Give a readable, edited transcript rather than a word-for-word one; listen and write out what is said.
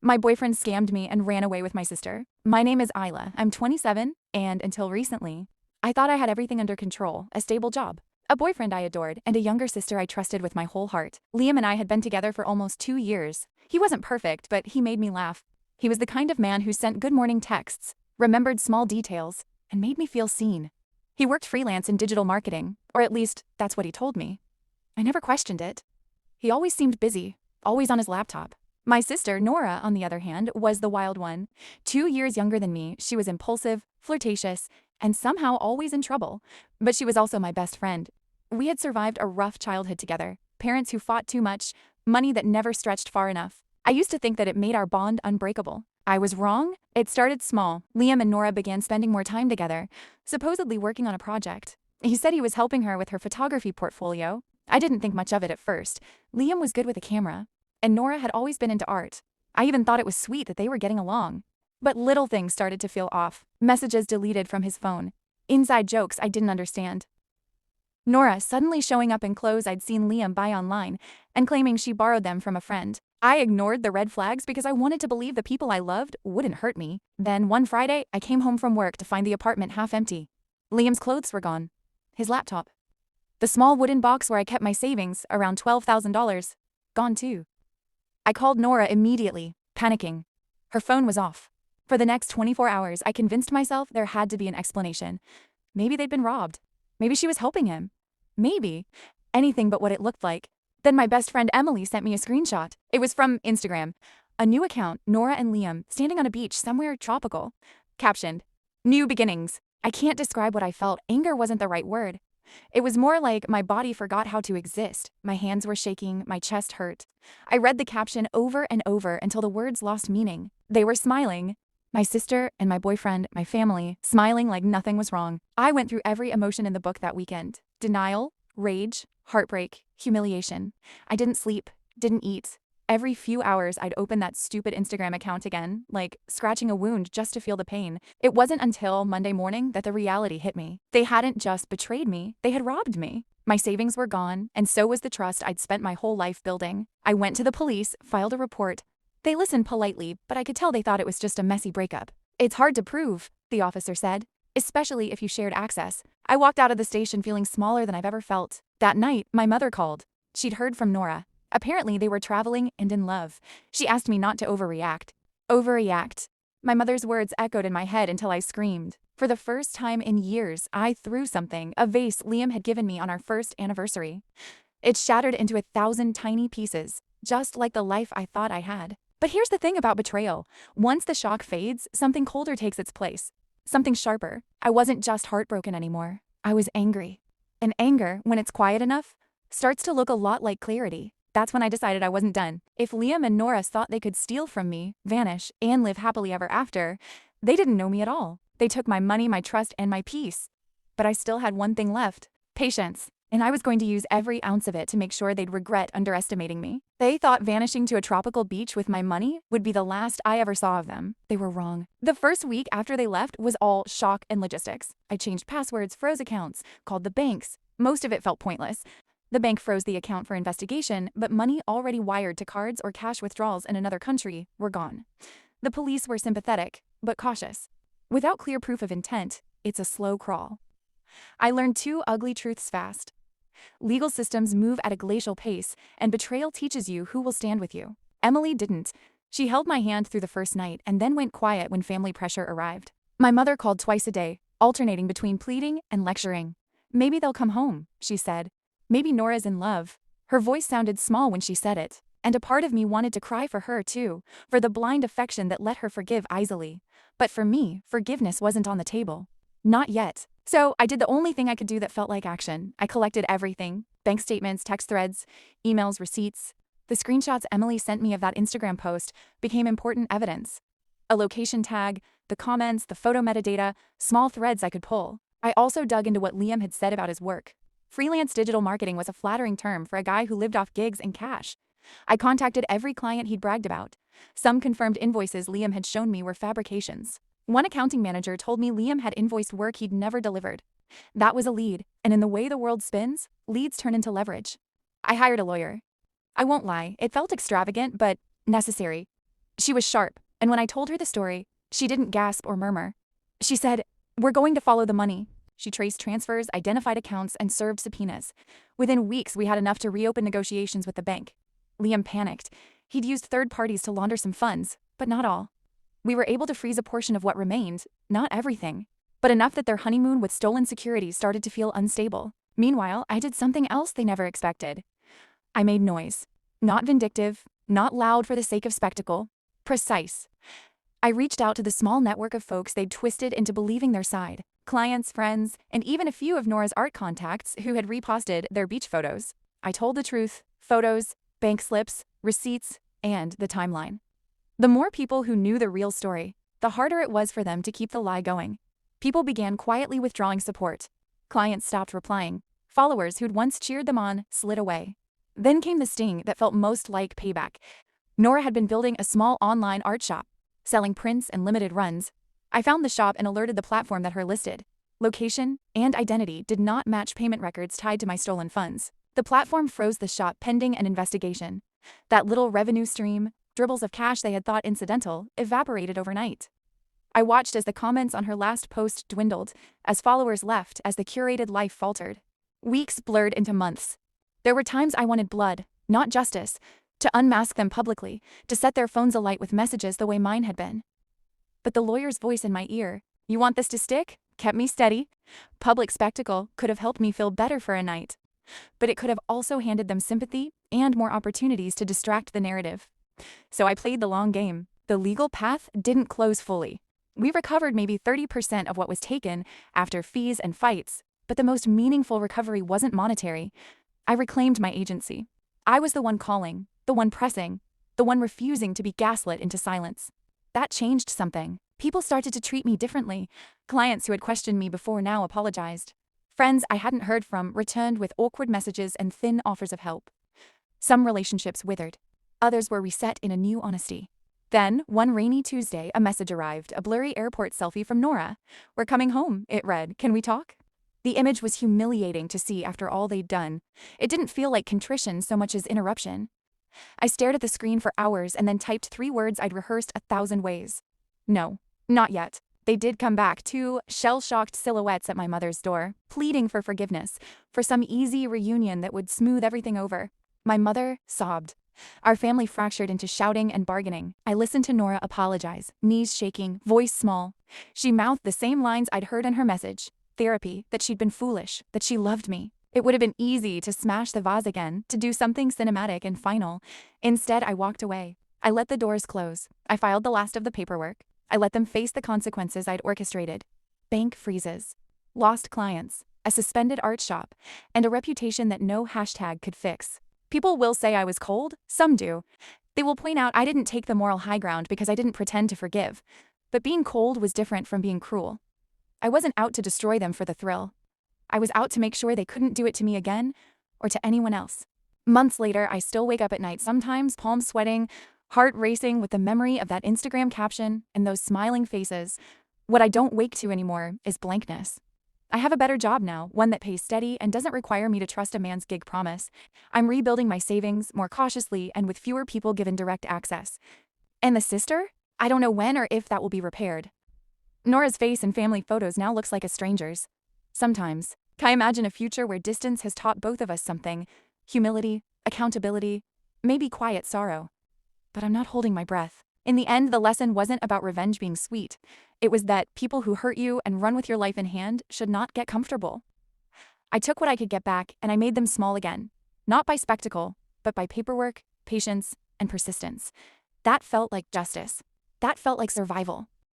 My boyfriend scammed me and ran away with my sister. My name is Isla. I'm 27, and until recently, I thought I had everything under control, a stable job, a boyfriend I adored, and a younger sister I trusted with my whole heart. Liam and I had been together for almost 2 years. He wasn't perfect, but he made me laugh. He was the kind of man who sent good morning texts, remembered small details, and made me feel seen. He worked freelance in digital marketing, or at least that's what he told me. I never questioned it. He always seemed busy, always on his laptop. My sister, Nora, on the other hand, was the wild one. 2 years younger than me, she was impulsive, flirtatious, and somehow always in trouble. But she was also my best friend. We had survived a rough childhood together, parents who fought too much, money that never stretched far enough. I used to think that it made our bond unbreakable. I was wrong. It started small. Liam and Nora began spending more time together, supposedly working on a project. He said he was helping her with her photography portfolio. I didn't think much of it at first. Liam was good with a camera, and Nora had always been into art. I even thought it was sweet that they were getting along. But little things started to feel off. Messages deleted from his phone. Inside jokes I didn't understand. Nora suddenly showing up in clothes I'd seen Liam buy online and claiming she borrowed them from a friend. I ignored the red flags because I wanted to believe the people I loved wouldn't hurt me. Then one Friday, I came home from work to find the apartment half empty. Liam's clothes were gone. His laptop. The small wooden box where I kept my savings, around $12,000, gone too. I called Nora immediately, panicking. Her phone was off. For the next 24 hours, I convinced myself there had to be an explanation. Maybe they'd been robbed. Maybe she was helping him. Maybe. Anything but what it looked like. Then my best friend Emily sent me a screenshot. It was from Instagram. A new account, Nora and Liam, standing on a beach somewhere tropical. Captioned, "New beginnings." I can't describe what I felt. Anger wasn't the right word. It was more like my body forgot how to exist. My hands were shaking, my chest hurt. I read the caption over and over until the words lost meaning. They were smiling. My sister and my boyfriend, my family, smiling like nothing was wrong. I went through every emotion in the book that weekend. Denial, rage, heartbreak, humiliation. I didn't sleep, didn't eat. Every few hours I'd open that stupid Instagram account again, like scratching a wound just to feel the pain. It wasn't until Monday morning that the reality hit me. They hadn't just betrayed me, they had robbed me. My savings were gone, and so was the trust I'd spent my whole life building. I went to the police, filed a report. They listened politely, but I could tell they thought it was just a messy breakup. "It's hard to prove," the officer said, "especially if you shared access." I walked out of the station feeling smaller than I've ever felt. That night, my mother called. She'd heard from Nora. Apparently, they were traveling and in love. She asked me not to overreact. Overreact. My mother's words echoed in my head until I screamed. For the first time in years, I threw something, a vase Liam had given me on our first anniversary. It shattered into 1,000 tiny pieces, just like the life I thought I had. But here's the thing about betrayal. Once the shock fades, something colder takes its place. Something sharper. I wasn't just heartbroken anymore. I was angry. And anger, when it's quiet enough, starts to look a lot like clarity. That's when I decided I wasn't done. If Liam and Nora thought they could steal from me, vanish, and live happily ever after, they didn't know me at all. They took my money, my trust, and my peace. But I still had one thing left: patience. And I was going to use every ounce of it to make sure they'd regret underestimating me. They thought vanishing to a tropical beach with my money would be the last I ever saw of them. They were wrong. The first week after they left was all shock and logistics. I changed passwords, froze accounts, called the banks. Most of it felt pointless. The bank froze the account for investigation, but money already wired to cards or cash withdrawals in another country were gone. The police were sympathetic, but cautious. Without clear proof of intent, it's a slow crawl. I learned 2 ugly truths fast. Legal systems move at a glacial pace, and betrayal teaches you who will stand with you. Emily didn't. She held my hand through the first night and then went quiet when family pressure arrived. My mother called twice a day, alternating between pleading and lecturing. "Maybe they'll come home," she said. "Maybe Nora's in love." Her voice sounded small when she said it, and a part of me wanted to cry for her too, for the blind affection that let her forgive easily. But for me, forgiveness wasn't on the table. Not yet. So I did the only thing I could do that felt like action. I collected everything: bank statements, text threads, emails, receipts. The screenshots Emily sent me of that Instagram post became important evidence. A location tag, the comments, the photo metadata, small threads I could pull. I also dug into what Liam had said about his work. Freelance digital marketing was a flattering term for a guy who lived off gigs and cash. I contacted every client he'd bragged about. Some confirmed invoices Liam had shown me were fabrications. One accounting manager told me Liam had invoiced work he'd never delivered. That was a lead, and in the way the world spins, leads turn into leverage. I hired a lawyer. I won't lie, it felt extravagant, but necessary. She was sharp, and when I told her the story, she didn't gasp or murmur. She said, "We're going to follow the money." She traced transfers, identified accounts, and served subpoenas. Within weeks, we had enough to reopen negotiations with the bank. Liam panicked. He'd used third parties to launder some funds, but not all. We were able to freeze a portion of what remained, not everything, but enough that their honeymoon with stolen securities started to feel unstable. Meanwhile, I did something else they never expected. I made noise. Not vindictive, not loud for the sake of spectacle. Precise. I reached out to the small network of folks they'd twisted into believing their side. Clients, friends, and even a few of Nora's art contacts who had reposted their beach photos. I told the truth, photos, bank slips, receipts, and the timeline. The more people who knew the real story, the harder it was for them to keep the lie going. People began quietly withdrawing support. Clients stopped replying. Followers who'd once cheered them on slid away. Then came the sting that felt most like payback. Nora had been building a small online art shop, selling prints and limited runs. I found the shop and alerted the platform that her listed location and identity did not match payment records tied to my stolen funds. The platform froze the shop pending an investigation. That little revenue stream, dribbles of cash they had thought incidental, evaporated overnight. I watched as the comments on her last post dwindled, as followers left, as the curated life faltered. Weeks blurred into months. There were times I wanted blood, not justice, to unmask them publicly, to set their phones alight with messages the way mine had been. But the lawyer's voice in my ear, "You want this to stick?" kept me steady. Public spectacle could have helped me feel better for a night, but it could have also handed them sympathy and more opportunities to distract the narrative. So I played the long game. The legal path didn't close fully. We recovered maybe 30% of what was taken after fees and fights, but the most meaningful recovery wasn't monetary. I reclaimed my agency. I was the one calling, the one pressing, the one refusing to be gaslit into silence. That changed something. People started to treat me differently. Clients who had questioned me before now apologized. Friends I hadn't heard from returned with awkward messages and thin offers of help. Some relationships withered. Others were reset in a new honesty. Then, one rainy Tuesday, a message arrived, a blurry airport selfie from Nora. "We're coming home," it read. "Can we talk?" The image was humiliating to see after all they'd done. It didn't feel like contrition so much as interruption. I stared at the screen for hours and then typed 3 words I'd rehearsed 1,000 ways. No, not yet. They did come back, 2 shell-shocked silhouettes at my mother's door, pleading for forgiveness, for some easy reunion that would smooth everything over. My mother sobbed. Our family fractured into shouting and bargaining. I listened to Nora apologize, knees shaking, voice small. She mouthed the same lines I'd heard in her message. Therapy, that she'd been foolish, that she loved me. It would have been easy to smash the vase again, to do something cinematic and final. Instead, I walked away. I let the doors close. I filed the last of the paperwork. I let them face the consequences I'd orchestrated. Bank freezes. Lost clients. A suspended art shop. And a reputation that no hashtag could fix. People will say I was cold. Some do. They will point out I didn't take the moral high ground because I didn't pretend to forgive. But being cold was different from being cruel. I wasn't out to destroy them for the thrill. I was out to make sure they couldn't do it to me again, or to anyone else. Months later, I still wake up at night sometimes, palms sweating, heart racing with the memory of that Instagram caption and those smiling faces. What I don't wake to anymore is blankness. I have a better job now, one that pays steady and doesn't require me to trust a man's gig promise. I'm rebuilding my savings more cautiously and with fewer people given direct access. And the sister? I don't know when or if that will be repaired. Nora's face in family photos now looks like a stranger's. Sometimes, I imagine a future where distance has taught both of us something. Humility, accountability, maybe quiet sorrow. But I'm not holding my breath. In the end, the lesson wasn't about revenge being sweet. It was that people who hurt you and run with your life in hand should not get comfortable. I took what I could get back and I made them small again. Not by spectacle, but by paperwork, patience, and persistence. That felt like justice. That felt like survival.